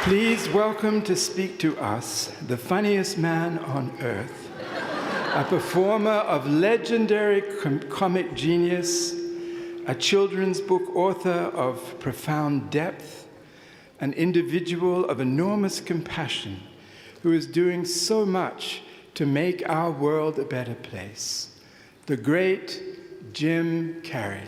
Please welcome to speak to us the funniest man on earth, a performer of legendary comic genius, a children's book author of profound depth, an individual of enormous compassion who is doing so much to make our world a better place, the great Jim Carrey.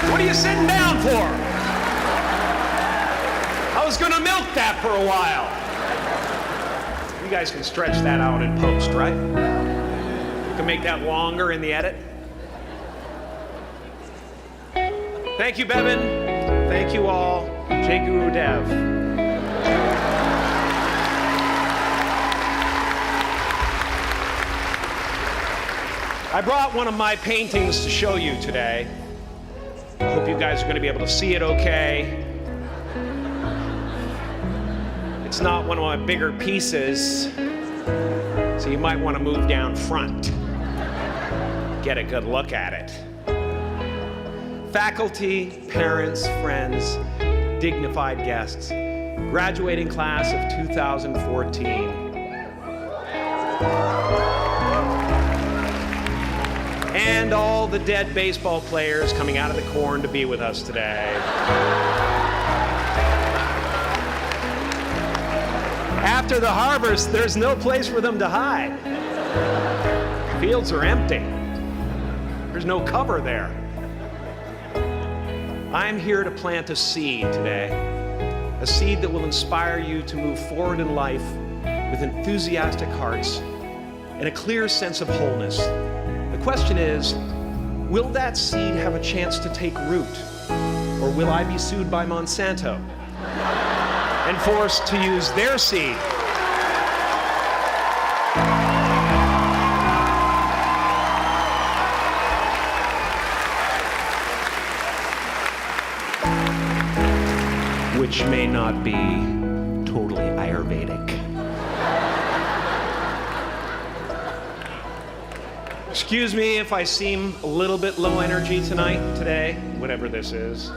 What are you sitting down for? I was gonna milk that for a while. You guys can stretch that out in post, right? You can make that longer in the edit. Thank you, Bevan. Thank you all. J Guru Dev. I brought one of my paintings to show you today. I hope you guys are going to be able to see it okay. It's not one of my bigger pieces, so you might want to move down front. Get a good look at it. Faculty, parents, friends, dignified guests, graduating class of 2014. And all the dead baseball players coming out of the corn to be with us today. After the harvest, there's no place for them to hide. Fields are empty. There's no cover there. I'm here to plant a seed today, a seed that will inspire you to move forward in life with enthusiastic hearts and a clear sense of wholeness. The question is, will that seed have a chance to take root? Or will I be sued by Monsanto and forced to use their seed? Which may not be totally Ayurvedic. Excuse me if I seem a little bit low energy today, whatever this is.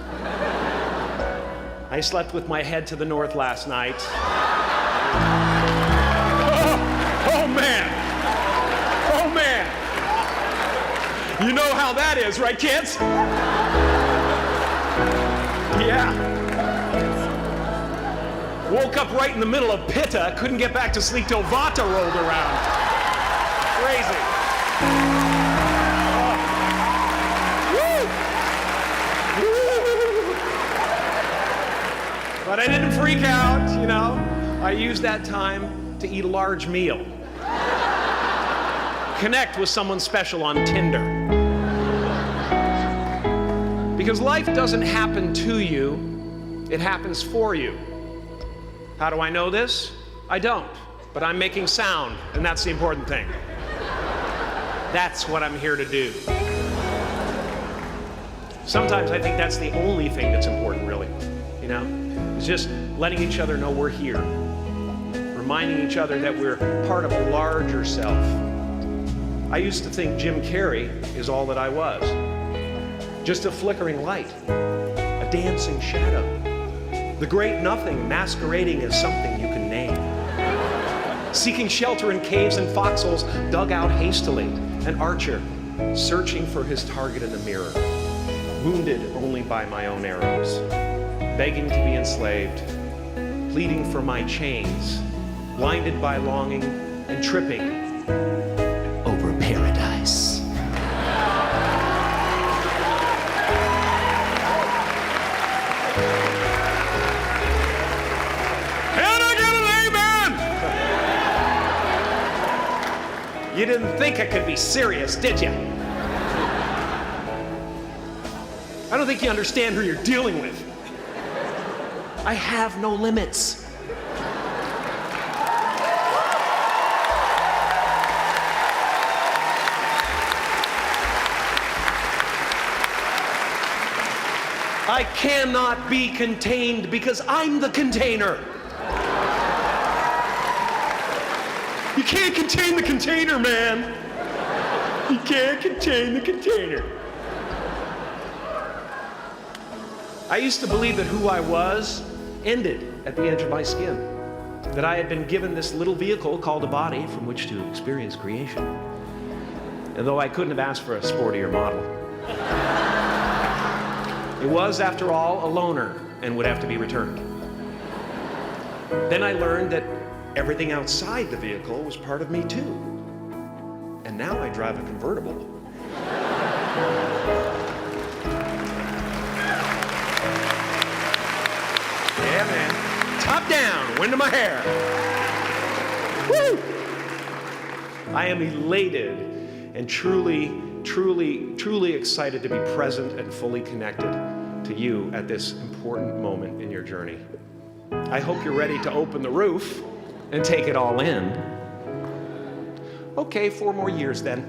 I slept with my head to the north last night. Oh man! Oh man! You know how that is, right, kids? Yeah. Woke up right in the middle of Pitta, couldn't get back to sleep till Vata rolled around. Crazy. But I didn't freak out, you know. I used that time to eat a large meal. Connect with someone special on Tinder. Because life doesn't happen to you, it happens for you. How do I know this? I don't, but I'm making sound, and that's the important thing. That's what I'm here to do. Sometimes I think that's the only thing that's important, really, you know? It's just letting each other know we're here, reminding each other that we're part of a larger self. I used to think Jim Carrey is all that I was. Just a flickering light, a dancing shadow, the great nothing masquerading as something you can name. Seeking shelter in caves and foxholes dug out hastily, an archer searching for his target in the mirror, wounded only by my own arrows. Begging to be enslaved, pleading for my chains, blinded by longing and tripping over paradise. Can I get an amen? You didn't think I could be serious, did you? I don't think you understand who you're dealing with. I have no limits. I cannot be contained because I'm the container. You can't contain the container, man. You can't contain the container. I used to believe that who I was ended at the edge of my skin, that I had been given this little vehicle called a body from which to experience creation. And though I couldn't have asked for a sportier model, it was, after all, a loaner and would have to be returned. Then I learned that everything outside the vehicle was part of me too. And now I drive a convertible. Yeah, man. Top down, wind in my hair. Woo! I am elated and truly excited to be present and fully connected to you at this important moment in your journey. I hope you're ready to open the roof and take it all in. Okay, 4 more years then.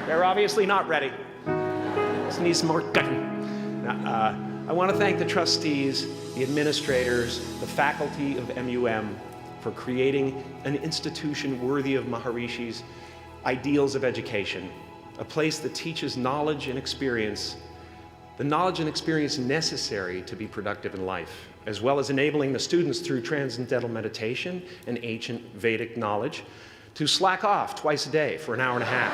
They're obviously not ready. Just need some more cutting. I want to thank the trustees, the administrators, the faculty of MUM for creating an institution worthy of Maharishi's ideals of education, a place that teaches knowledge and experience, the knowledge and experience necessary to be productive in life, as well as enabling the students through transcendental meditation and ancient Vedic knowledge to slack off twice a day for an hour and a half.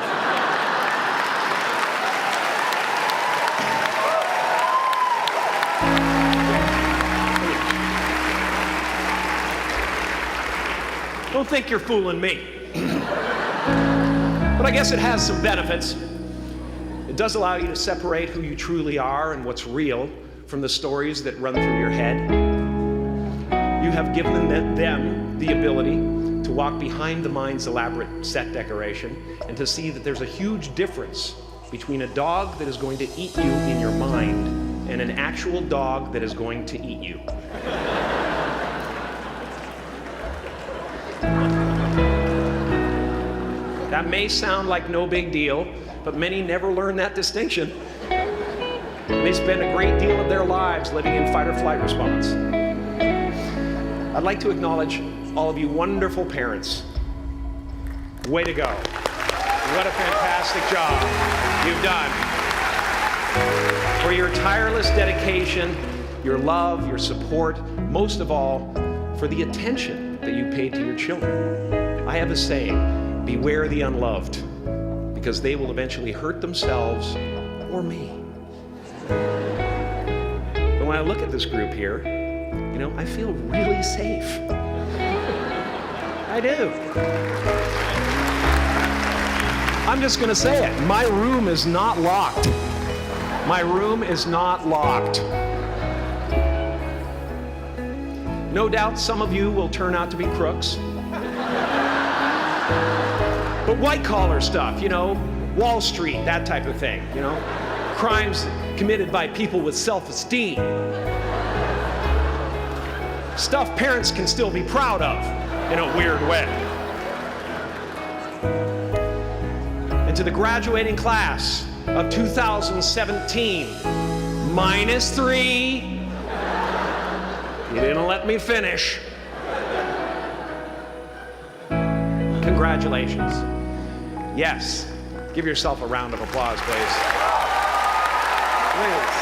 Don't think you're fooling me. But I guess it has some benefits. It does allow you to separate who you truly are and what's real from the stories that run through your head. You have given them the ability to walk behind the mind's elaborate set decoration and to see that there's a huge difference between a dog that is going to eat you in your mind and an actual dog that is going to eat you. That may sound like no big deal, but many never learn that distinction. They spend a great deal of their lives living in fight or flight response. I'd like to acknowledge all of you wonderful parents. Way to go. What a fantastic job you've done. For your tireless dedication, your love, your support, most of all, for the attention that you paid to your children. I have a saying, beware the unloved, because they will eventually hurt themselves or me. But when I look at this group here, you know, I feel really safe. I do. I'm just going to say it. My room is not locked. My room is not locked. No doubt some of you will turn out to be crooks. But white-collar stuff, you know, Wall Street, that type of thing, you know, crimes committed by people with self-esteem. Stuff parents can still be proud of in a weird way. And to the graduating class of 2017, -3, you didn't let me finish. Congratulations. Yes. Give yourself a round of applause, please. Please.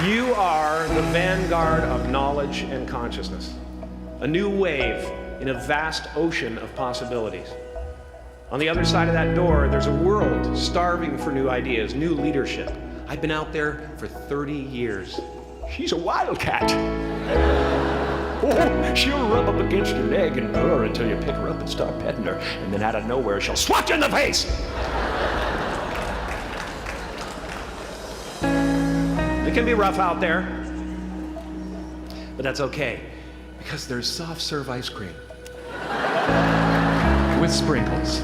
You are the vanguard of knowledge and consciousness, a new wave in a vast ocean of possibilities. On the other side of that door, there's a world starving for new ideas, new leadership. I've been out there for 30 years. She's a wildcat. Oh, she'll rub up against your leg and purr until you pick her up and start petting her, and then out of nowhere, she'll swat you in the face. It can be rough out there, but that's okay, because there's soft serve ice cream with sprinkles.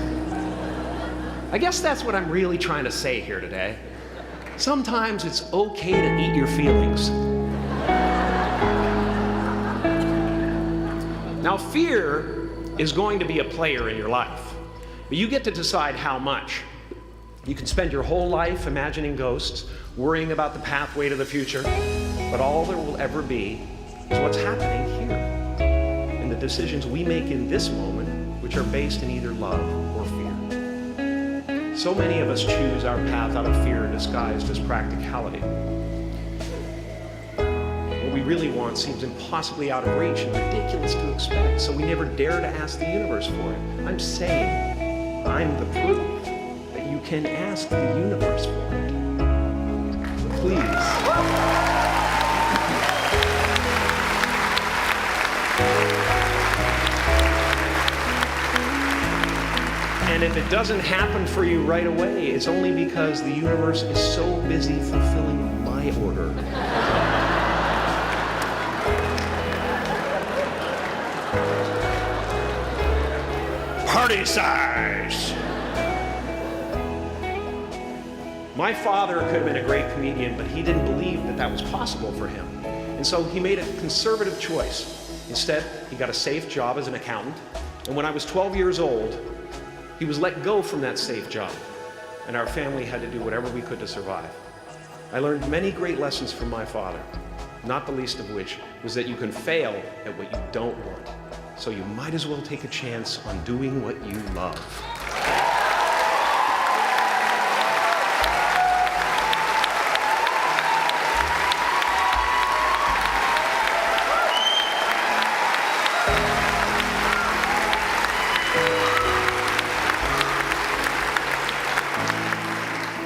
I guess that's what I'm really trying to say here today. Sometimes it's okay to eat your feelings. Now, fear is going to be a player in your life, but you get to decide how much. You can spend your whole life imagining ghosts, worrying about the pathway to the future, but all there will ever be is what's happening here, and the decisions we make in this moment, which are based in either love or fear. So many of us choose our path out of fear disguised as practicality. What we really want seems impossibly out of reach and ridiculous to expect, so we never dare to ask the universe for it. I'm saying I'm the proof that you can ask the universe for it. Please. And if it doesn't happen for you right away, it's only because the universe is so busy fulfilling my order. Party size! My father could have been a great comedian, but he didn't believe that that was possible for him. And so he made a conservative choice. Instead, he got a safe job as an accountant. And when I was 12 years old, he was let go from that safe job. And our family had to do whatever we could to survive. I learned many great lessons from my father, not the least of which was that you can fail at what you don't want. So you might as well take a chance on doing what you love.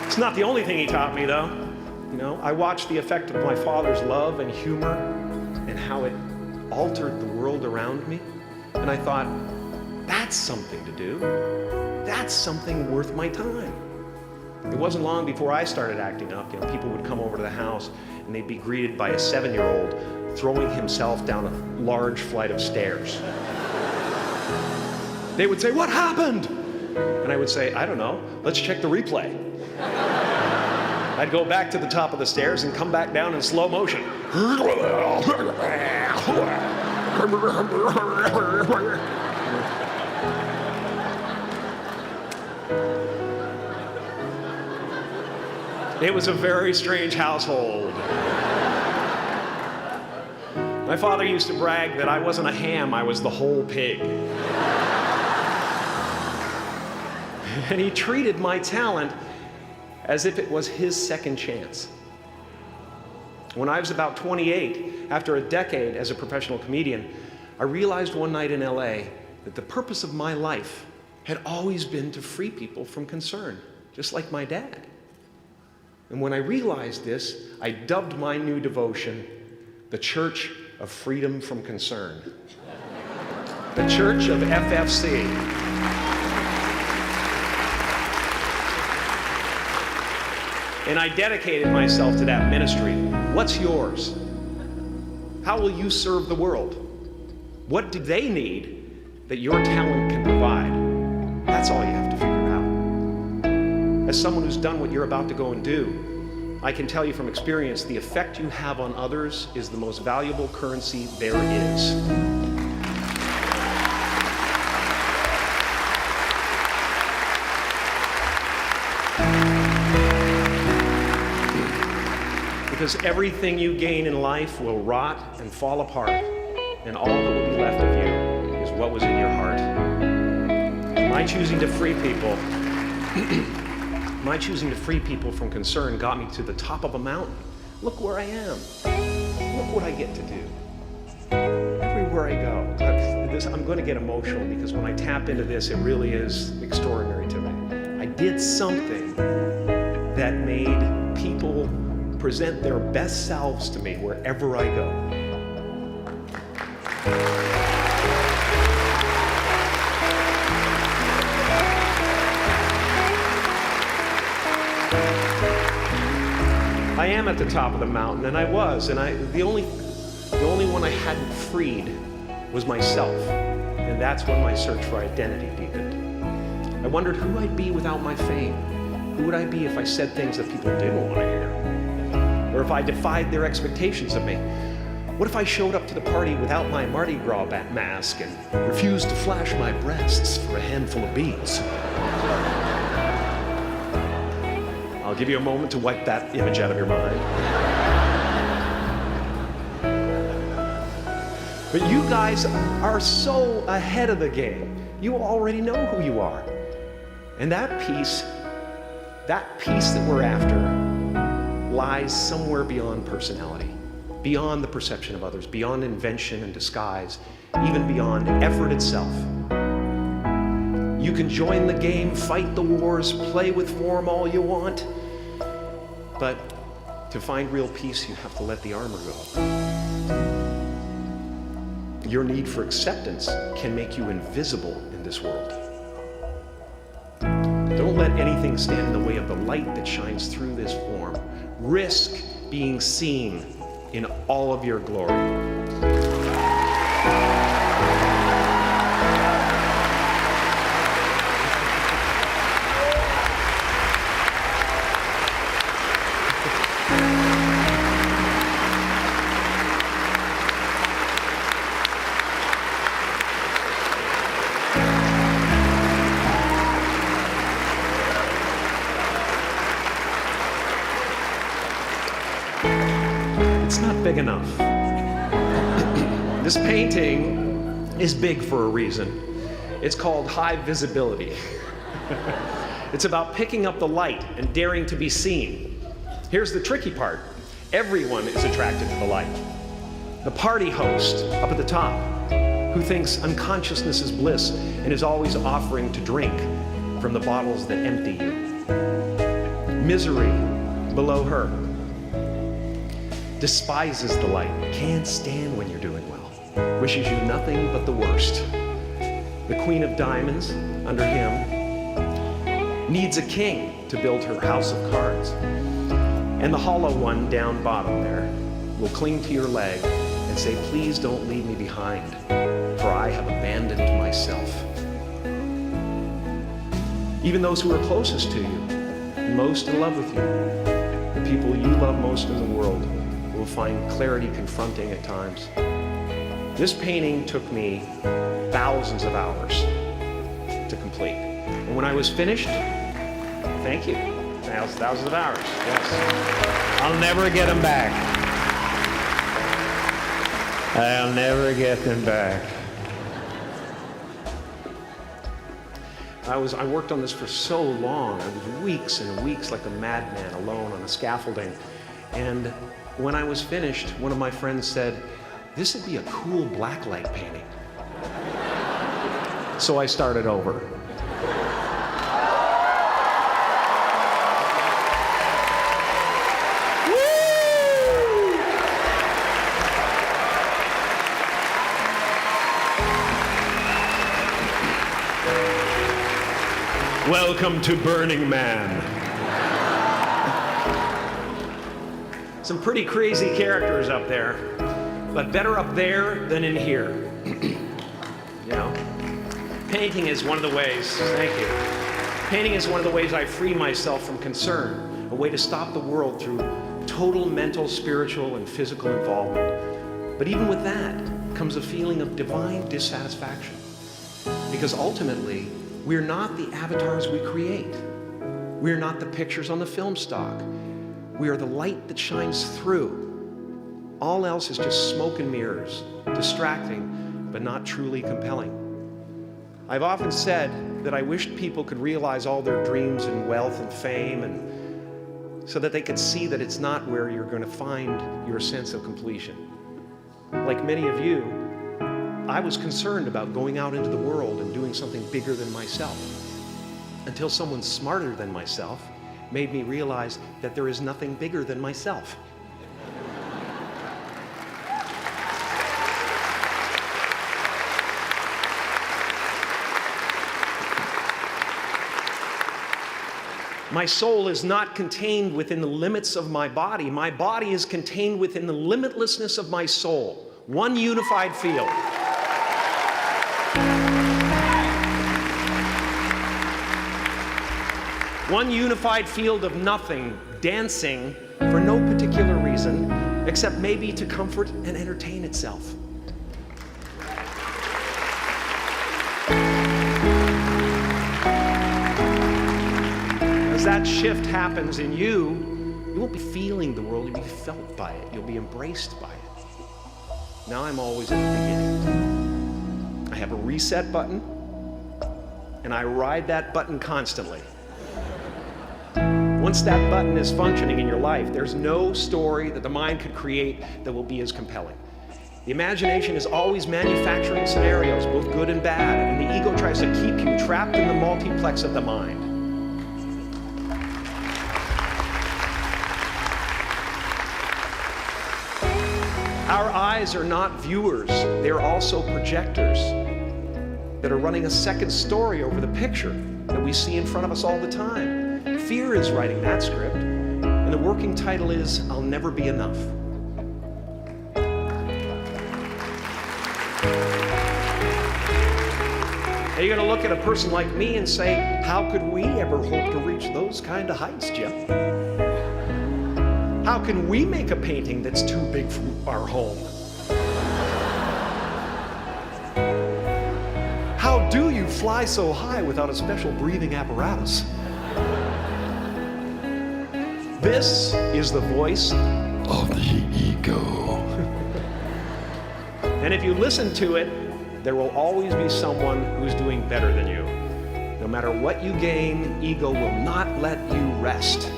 It's not the only thing he taught me, though. You know, I watched the effect of my father's love and humor and how it altered the world around me. And I thought, that's something to do. That's something worth my time. It wasn't long before I started acting up. You know, people would come over to the house and they'd be greeted by a 7-year-old throwing himself down a large flight of stairs. They would say, "What happened?" And I would say, "I don't know. Let's check the replay." I'd go back to the top of the stairs and come back down in slow motion. It was a very strange household. My father used to brag that I wasn't a ham, I was the whole pig. And he treated my talent as if it was his second chance. When I was about 28, after a decade as a professional comedian, I realized one night in LA that the purpose of my life had always been to free people from concern, just like my dad. And when I realized this, I dubbed my new devotion the Church of Freedom from Concern. The Church of FFC. And I dedicated myself to that ministry. What's yours? How will you serve the world? What do they need that your talent can provide? That's all you have to figure out. As someone who's done what you're about to go and do, I can tell you from experience, the effect you have on others is the most valuable currency there is. Because everything you gain in life will rot and fall apart, and all that will be left of you is what was in your heart. My choosing to free people from concern got me to the top of a mountain. Look where I am. Look what I get to do. Everywhere I go. I'm going to get emotional because when I tap into this, it really is extraordinary to me. I did something that made people present their best selves to me wherever I go. I am at the top of the mountain, and I was, and the only one I hadn't freed was myself, and that's when my search for identity deepened. I wondered who I'd be without my fame. Who would I be if I said things that people didn't want to hear? Or if I defied their expectations of me? What if I showed up to the party without my Mardi Gras mask and refused to flash my breasts for a handful of beads? I'll give you a moment to wipe that image out of your mind. But you guys are so ahead of the game. You already know who you are. And that peace that we're after lies somewhere beyond personality, beyond the perception of others, beyond invention and disguise, even beyond effort itself. You can join the game, fight the wars, play with form all you want, but to find real peace, you have to let the armor go. Your need for acceptance can make you invisible in this world. Don't let anything stand in the way of the light that shines through this form. Risk being seen in all of your glory. It's not big enough. This painting is big for a reason. It's called high visibility. It's about picking up the light and daring to be seen. Here's the tricky part. Everyone is attracted to the light. The party host up at the top, who thinks unconsciousness is bliss and is always offering to drink from the bottles that empty you. Misery below her. Despises the light, can't stand when you're doing well, wishes you nothing but the worst. The Queen of Diamonds, under him, needs a king to build her house of cards. And the hollow one down bottom there will cling to your leg and say, please don't leave me behind, for I have abandoned myself. Even those who are closest to you, most in love with you, the people you love most in the world, will find clarity confronting at times. This painting took me thousands of hours to complete. And when I was finished, thank you, thousands of hours, yes. I'll never get them back. I'll never get them back. I worked on this for so long. I was weeks and weeks like a madman alone on the scaffolding. And when I was finished, one of my friends said, this would be a cool blacklight painting. So I started over. Welcome to Burning Man. Some pretty crazy characters up there, but better up there than in here. You know, painting is one of the ways, thank you. Painting is one of the ways I free myself from concern, a way to stop the world through total mental, spiritual, and physical involvement. But even with that comes a feeling of divine dissatisfaction, because ultimately, we're not the avatars we create. We're not the pictures on the film stock. We are the light that shines through. All else is just smoke and mirrors, distracting, but not truly compelling. I've often said that I wished people could realize all their dreams and wealth and fame, and so that they could see that it's not where you're going to find your sense of completion. Like many of you, I was concerned about going out into the world and doing something bigger than myself, until someone smarter than myself made me realize that there is nothing bigger than myself. My soul is not contained within the limits of my body. My body is contained within the limitlessness of my soul. One unified field. One unified field of nothing, dancing for no particular reason, except maybe to comfort and entertain itself. As that shift happens in you, you won't be feeling the world, you'll be felt by it. You'll be embraced by it. Now I'm always at the beginning. I have a reset button, and I ride that button constantly. Once that button is functioning in your life, there's no story that the mind could create that will be as compelling. The imagination is always manufacturing scenarios, both good and bad, and the ego tries to keep you trapped in the multiplex of the mind. Our eyes are not viewers, they're also projectors that are running a second story over the picture that we see in front of us all the time. Fear is writing that script, and the working title is, I'll Never Be Enough. Now you're going to look at a person like me and say, how could we ever hope to reach those kind of heights, Jim? How can we make a painting that's too big for our home? How do you fly so high without a special breathing apparatus? This is the voice of the ego. And if you listen to it, there will always be someone who's doing better than you. No matter what you gain, ego will not let you rest.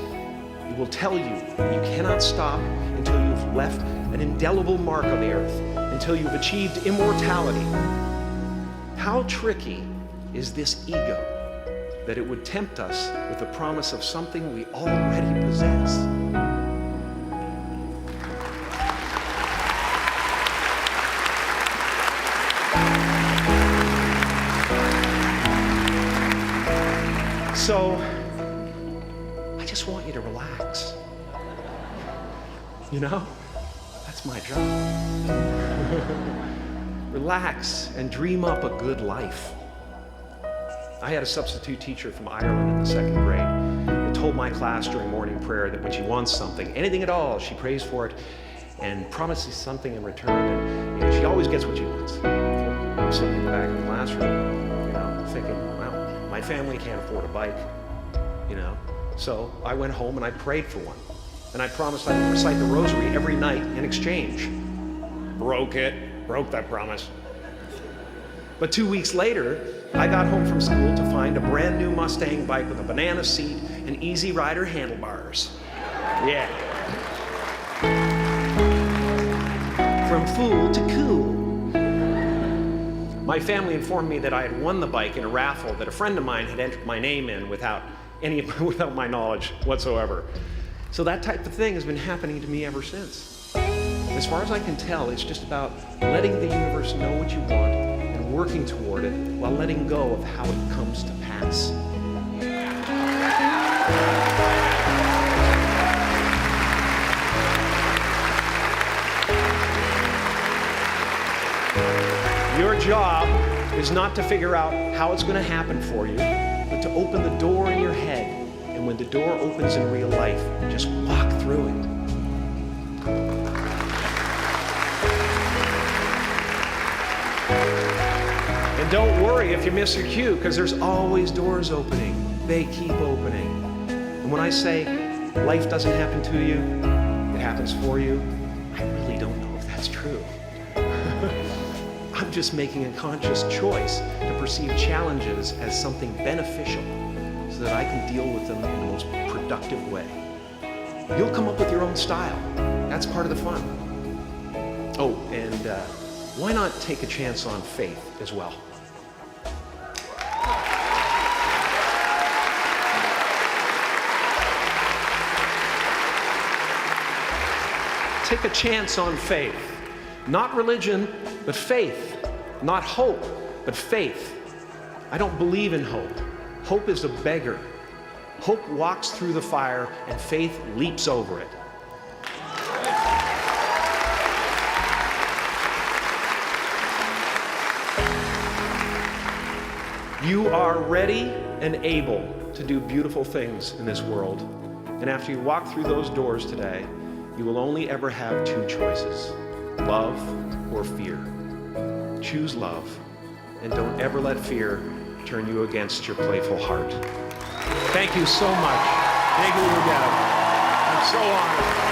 It will tell you you cannot stop until you've left an indelible mark on the earth, until you've achieved immortality. How tricky is this ego that it would tempt us with the promise of something we already possess? So, I just want you to relax. You know, that's my job. Relax and dream up a good life. I had a substitute teacher from Ireland in the 2nd grade who told my class during morning prayer that when she wants something, anything at all, she prays for it and promises something in return, and she always gets what she wants. I'm sitting in the back of the classroom, you know, thinking, well, my family can't afford a bike, you know. So I went home and I prayed for one. And I promised I would recite the rosary every night in exchange. Broke that promise. But 2 weeks later, I got home from school to find a brand new Mustang bike with a banana seat and Easy Rider handlebars. Yeah. From fool to cool. My family informed me that I had won the bike in a raffle that a friend of mine had entered my name in without my knowledge whatsoever. So that type of thing has been happening to me ever since. As far as I can tell, it's just about letting the universe know what you want and working toward it while letting go of how it comes to pass. Your job is not to figure out how it's going to happen for you, but to open the door in your head. And when the door opens in real life, just walk through it. And don't worry if you miss your cue, because there's always doors opening. They keep opening. And when I say life doesn't happen to you, it happens for you, I really don't know if that's true. I'm just making a conscious choice to perceive challenges as something beneficial so that I can deal with them in the most productive way. You'll come up with your own style. That's part of the fun. Oh, and why not take a chance on faith as well? Take a chance on faith. Not religion, but faith. Not hope, but faith. I don't believe in hope. Hope is a beggar. Hope walks through the fire, and faith leaps over it. You are ready and able to do beautiful things in this world. And after you walk through those doors today, You will only ever have two choices, love or fear. Choose love, and don't ever let fear turn you against your playful heart. Thank you so much. Thank you, Dad. I'm so honored.